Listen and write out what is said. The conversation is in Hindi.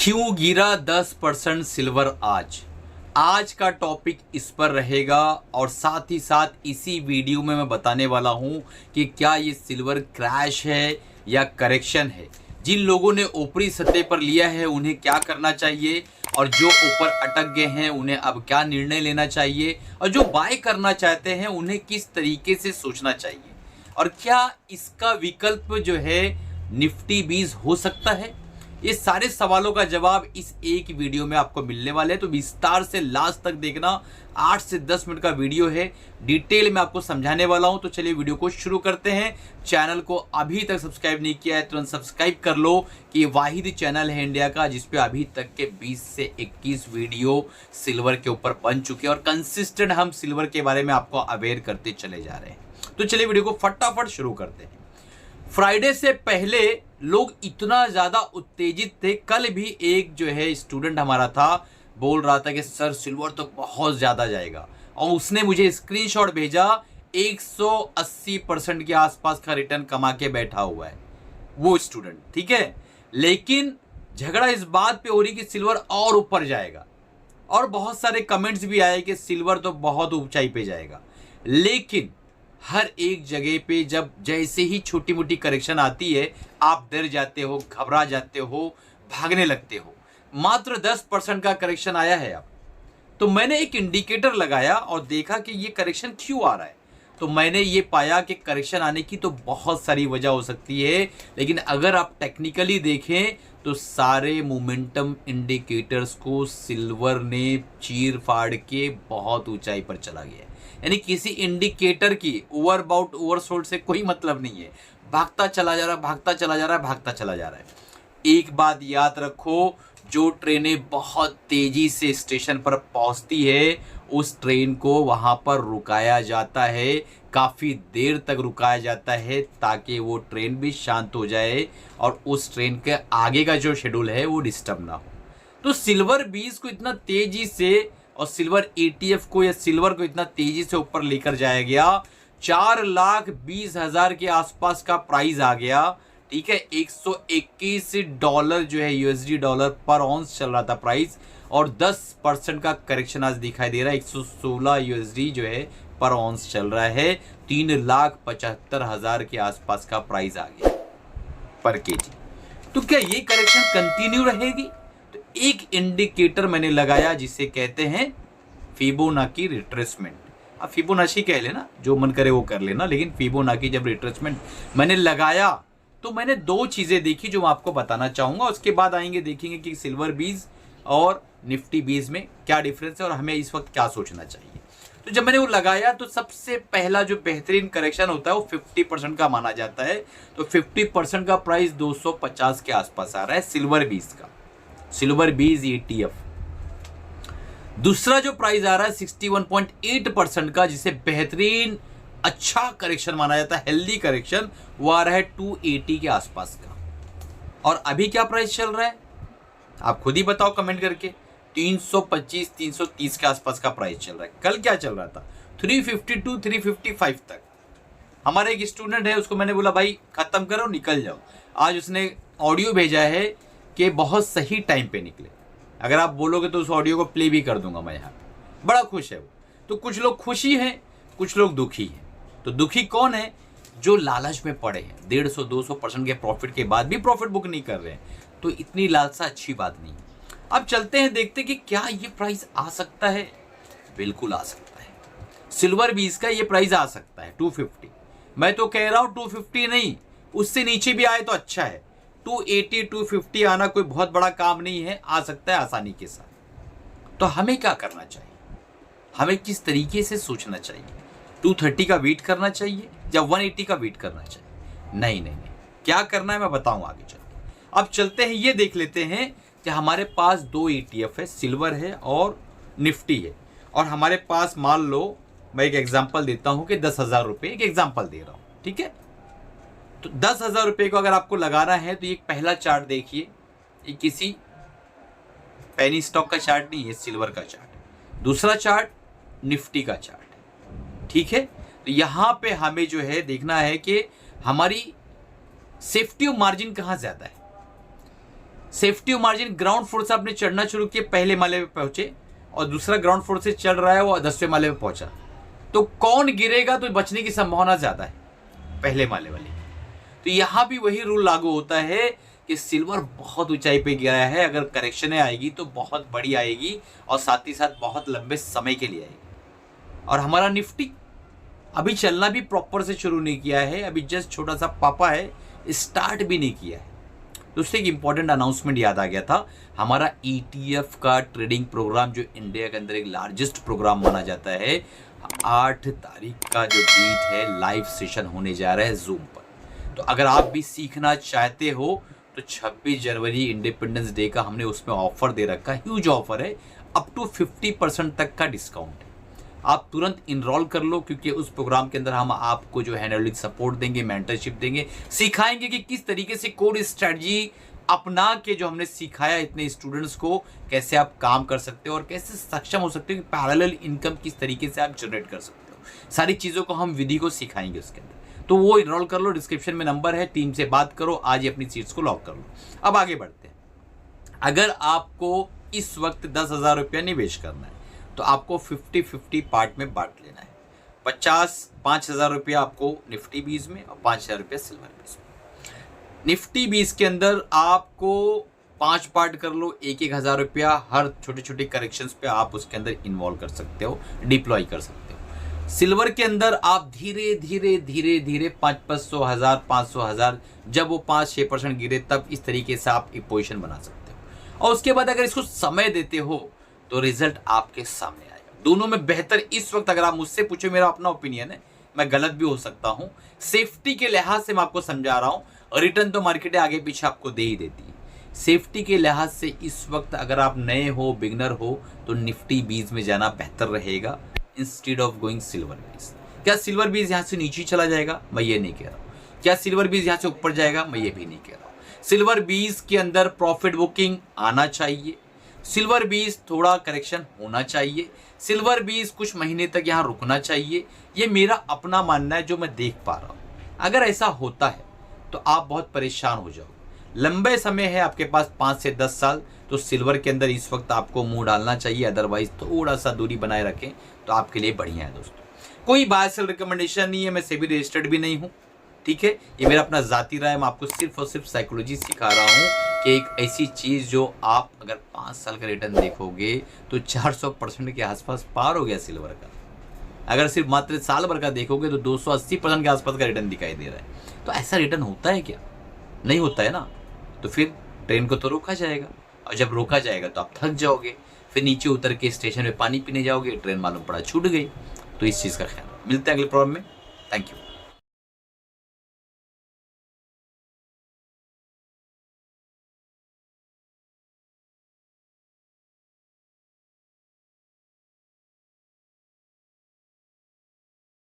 क्यों गिरा 10% सिल्वर आज का टॉपिक इस पर रहेगा और साथ ही साथ इसी वीडियो में मैं बताने वाला हूं कि क्या ये सिल्वर क्रैश है या करेक्शन है। जिन लोगों ने ऊपरी सतह पर लिया है उन्हें क्या करना चाहिए और जो ऊपर अटक गए हैं उन्हें अब क्या निर्णय लेना चाहिए और जो बाय करना चाहते हैं उन्हें किस तरीके से सोचना चाहिए और क्या इसका विकल्प जो है निफ्टी 20 हो सकता है। ये सारे सवालों का जवाब इस एक वीडियो में आपको मिलने वाले हैं, तो विस्तार से लास्ट तक देखना। 8 से 10 मिनट का वीडियो है, डिटेल में आपको समझाने वाला हूं। तो चलिए वीडियो को शुरू करते हैं। चैनल को अभी तक सब्सक्राइब नहीं किया है तुरंत सब्सक्राइब कर लो कि ये वाहिद चैनल है इंडिया का जिसपे अभी तक के 20 से 21 वीडियो सिल्वर के ऊपर बन चुके हैं और कंसिस्टेंट हम सिल्वर के बारे में आपको अवेयर करते चले जा रहे हैं। तो चलिए वीडियो को फटाफट शुरू करते हैं। फ्राइडे से पहले लोग इतना ज्यादा उत्तेजित थे। कल भी एक जो है स्टूडेंट हमारा था, बोल रहा था कि सर सिल्वर तो बहुत ज्यादा जाएगा और उसने मुझे स्क्रीनशॉट भेजा 180% के आसपास का रिटर्न कमा के बैठा हुआ है वो स्टूडेंट, ठीक है। लेकिन झगड़ा इस बात पे हो रही कि सिल्वर और ऊपर जाएगा और बहुत सारे कमेंट्स भी आए कि सिल्वर तो बहुत ऊंचाई पे जाएगा। लेकिन हर एक जगह पे जब जैसे ही छोटी मोटी करेक्शन आती है आप डर जाते हो, घबरा जाते हो, भागने लगते हो। मात्र 10% का करेक्शन आया है अब। तो मैंने एक इंडिकेटर लगाया और देखा कि ये करेक्शन क्यों आ रहा है। तो मैंने ये पाया कि करेक्शन आने की तो बहुत सारी वजह हो सकती है, लेकिन अगर आप टेक्निकली देखें तो सारे मोमेंटम इंडिकेटर्स को सिल्वर ने चीर फाड़ के बहुत ऊंचाई पर चला गया है। यानी किसी इंडिकेटर की ओवरबाउट ओवरसोल्ड से कोई मतलब नहीं है। भागता चला जा रहा है, भागता चला जा रहा है, भागता चला जा रहा है। एक बात याद रखो, जो ट्रेनें बहुत तेजी से स्टेशन पर पहुंचती है उस ट्रेन को वहां पर रुकाया जाता है, काफी देर तक रुकाया जाता है ताकि वो ट्रेन भी शांत हो जाए और उस ट्रेन के आगे का जो शेड्यूल है वो डिस्टर्ब ना हो। तो सिल्वर 20 को इतना तेजी से और सिल्वर ETF को या सिल्वर को इतना तेजी से ऊपर लेकर जाया गया। 4,20,000 के आसपास का प्राइस आ गया, ठीक है। $121 जो है USD डॉलर पर ऑन्स चल रहा था प्राइस और 10% का करेक्शन आज दिखाई दे रहा है। 116 USD जो है पर ऑन्स चल रहा है। 3,75,000 के आसपास का प्राइस आ गया पर केजी। तो क्या ये करेक्शन कंटिन्यू रहेगी? तो एक इंडिकेटर मैंने लगाया जिसे कहते हैं फिबोनाची रिट्रेसमेंट। आप फिबोनाची कह लेना, जो मन करे वो कर लेना, लेकिन फिबोनाची जब रिट्रेसमेंट मैंने लगाया तो मैंने दो चीजें देखी जो मैं आपको बताना चाहूंगा। उसके बाद आएंगे देखेंगे कि सिल्वर 20 और निफ्टी 20 में क्या डिफरेंस है और हमें इस वक्त क्या सोचना चाहिए। तो जब मैंने वो लगाया तो सबसे पहला जो बेहतरीन करेक्शन होता है वो 50% का माना जाता है। तो 50% का प्राइस 250 के आसपास आ रहा है सिल्वर 20 का, सिल्वर 20 ETF। दूसरा जो प्राइस आ रहा है 61.8% का, जिसे बेहतरीन अच्छा करेक्शन माना जाता है, हेल्दी करेक्शन, वो आ रहा है 280 के आसपास का। और अभी क्या प्राइस चल रहा है आप खुद ही बताओ कमेंट करके। 325-330 के आसपास का प्राइस चल रहा है। कल क्या चल रहा था 352 355 तक। हमारे एक स्टूडेंट है, उसको मैंने बोला भाई खत्म करो निकल जाओ। आज उसने ऑडियो भेजा है कि बहुत सही टाइम पे निकले। अगर आप बोलोगे तो उस ऑडियो को प्ले भी कर दूंगा मैं यहाँ पे। बड़ा खुश है वो। तो कुछ लोग खुशी हैं, कुछ लोग दुखी हैं। तो दुखी कौन है? जो लालच में पड़े हैं, 150-200% के प्रॉफिट के बाद भी प्रॉफिट बुक नहीं कर रहे हैं। तो इतनी लालसा अच्छी बात नहीं। अब चलते हैं, देखते हैं कि क्या ये प्राइस आ सकता है। बिल्कुल आ सकता है। सिल्वर 20 का ये प्राइस आ सकता है 250। मैं तो कह रहा हूं 250 नहीं, उससे नीचे भी आए तो अच्छा है। 280-250 आना कोई बहुत बड़ा काम नहीं है, आ सकता है आसानी के साथ। तो हमें क्या करना चाहिए, हमें किस तरीके से सोचना चाहिए? 230 का वेट करना चाहिए या 180 का वेट करना चाहिए? नहीं नहीं नहीं, क्या करना है मैं बताऊं आगे चल के। अब चलते हैं, ये देख लेते हैं कि हमारे पास 2 ETF है, सिल्वर है और निफ्टी है। और हमारे पास मान लो, मैं एक एग्जांपल देता हूं कि 10,000 रुपये, एक एग्जांपल दे रहा हूं, ठीक है। तो 10,000 रुपये को अगर आपको लगाना है तो एक पहला चार्ट देखिए, ये किसी पेनी स्टॉक का चार्ट नहीं है, सिल्वर का चार्ट है। दूसरा चार्ट निफ्टी का चार्ट है, ठीक है। तो यहां पे हमें जो है देखना है कि हमारी सेफ्टी मार्जिन कहां ज्यादा है। सेफ्टी मार्जिन ग्राउंड फ्लोर से आपने चढ़ना शुरू किया, पहले माले पे पहुंचे, और दूसरा ग्राउंड फ्लोर से चढ़ रहा है वो 10वें माले पे पहुंचा, तो कौन गिरेगा तो बचने की संभावना ज्यादा है? पहले माले वाले। तो यहां भी वही रूल लागू होता है कि सिल्वर बहुत ऊंचाई पे गिरा है, अगर करेक्शन आएगी तो बहुत बड़ी आएगी और साथ ही साथ बहुत लंबे समय के लिए आएगी। और हमारा निफ्टी अभी चलना भी प्रॉपर से शुरू नहीं किया है, अभी जस्ट छोटा सा पापा है, स्टार्ट भी नहीं किया है। तो उससे एक इंपॉर्टेंट अनाउंसमेंट याद आ गया था, हमारा ETF का ट्रेडिंग प्रोग्राम जो इंडिया के अंदर एक लार्जेस्ट प्रोग्राम माना जाता है, 8 तारीख का जो डेट है लाइव सेशन होने जा रहा है जूम पर। तो अगर आप भी सीखना चाहते हो तो 26 जनवरी इंडिपेंडेंस डे का हमने उसमें ऑफर दे रखा है, ह्यूज ऑफर है, अप टू 50% तक का डिस्काउंट है। आप तुरंत इनरोल कर लो, क्योंकि उस प्रोग्राम के अंदर हम आपको जो है एनालिटिक सपोर्ट देंगे, मेंटरशिप देंगे, सिखाएंगे कि किस तरीके से कोड स्ट्रेटजी अपना के जो हमने सिखाया इतने स्टूडेंट्स को, कैसे आप काम कर सकते हो और कैसे सक्षम हो सकते हो कि पैरेलल इनकम किस तरीके से आप जनरेट कर सकते हो। सारी चीज़ों को हम विधि को सिखाएंगे उसके अंदर। तो वो इनरोल कर लो, डिस्क्रिप्शन में नंबर है, टीम से बात करो, आज ही अपनी सीट्स को लॉक कर लो। अब आगे बढ़ते हैं। अगर आपको इस वक्त 10,000 रुपया निवेश करना है तो आपको 50-50 पार्ट में बांट लेना है। 5,000 रुपया आपको निफ्टी 20 में और 5,000 रुपया सिल्वर 20 में। निफ्टी 20 के अंदर आपको 5 पार्ट कर लो, 1,000 रुपया हर छोटे छोटे करेक्शंस पे आप उसके अंदर इन्वॉल्व कर सकते हो, डिप्लॉय कर सकते हो। सिल्वर के अंदर आप धीरे धीरे धीरे धीरे 500, 1,000, 500,000, जब वो 5-6% गिरे तब इस तरीके से आप एक पोजिशन बना सकते हो। और उसके बाद अगर इसको समय देते हो तो रिजल्ट आपके सामने आएगा। दोनों में बेहतर इस वक्त, अगर आप मुझसे पूछो, मेरा अपना ओपिनियन है, मैं गलत भी हो सकता हूं, सेफ्टी के लिहाज से मैं आपको समझा रहा हूं। रिटर्न तो मार्केट आगे पीछे आपको दे ही देती है। सेफ्टी के लिहाज से इस वक्त अगर आप नए हो, बिगनर हो, तो निफ्टी 20 में जाना बेहतर रहेगा इंस्टेड ऑफ गोइंग सिल्वर 20। क्या सिल्वर 20 यहां से नीचे चला जाएगा? मैं ये नहीं कह रहा हूं। क्या सिल्वर 20 यहां से ऊपर जाएगा? मैं ये भी नहीं कह रहा हूं। सिल्वर 20 के अंदर प्रॉफिट बुकिंग आना चाहिए, सिल्वर 20 थोड़ा करेक्शन होना चाहिए, सिल्वर 20 कुछ महीने तक यहाँ रुकना चाहिए। ये मेरा अपना मानना है जो मैं देख पा रहा हूँ। अगर ऐसा होता है तो आप बहुत परेशान हो जाओगे। लंबे समय है आपके पास, 5 से 10 साल, तो सिल्वर के अंदर इस वक्त आपको मुंह डालना चाहिए, अदरवाइज थोड़ा सा दूरी बनाए रखें तो आपके लिए बढ़िया है दोस्तों। कोई बाय सेल रिकमेंडेशन नहीं है, मैं सेबी रजिस्टर्ड भी नहीं हूँ, ठीक है। ये मेरा अपना जाती राय है, मैं आपको सिर्फ और सिर्फ साइकोलॉजी सिखा रहा हूँ कि एक ऐसी चीज़ जो आप अगर 5 साल का रिटर्न देखोगे तो 400% के आसपास पार हो गया सिल्वर का। अगर सिर्फ मात्र साल भर का देखोगे तो 280% के आसपास का रिटर्न दिखाई दे रहा है। तो ऐसा रिटर्न होता है क्या? नहीं होता है ना। तो फिर ट्रेन को तो रोका जाएगा, और जब रोका जाएगा तो आप थक जाओगे, फिर नीचे उतर के स्टेशन में पानी पीने जाओगे, ट्रेन मालूम पड़ा छूट गई। तो इस चीज़ का ख्याल। मिलते हैं अगले प्रॉब्लम में। Thank you.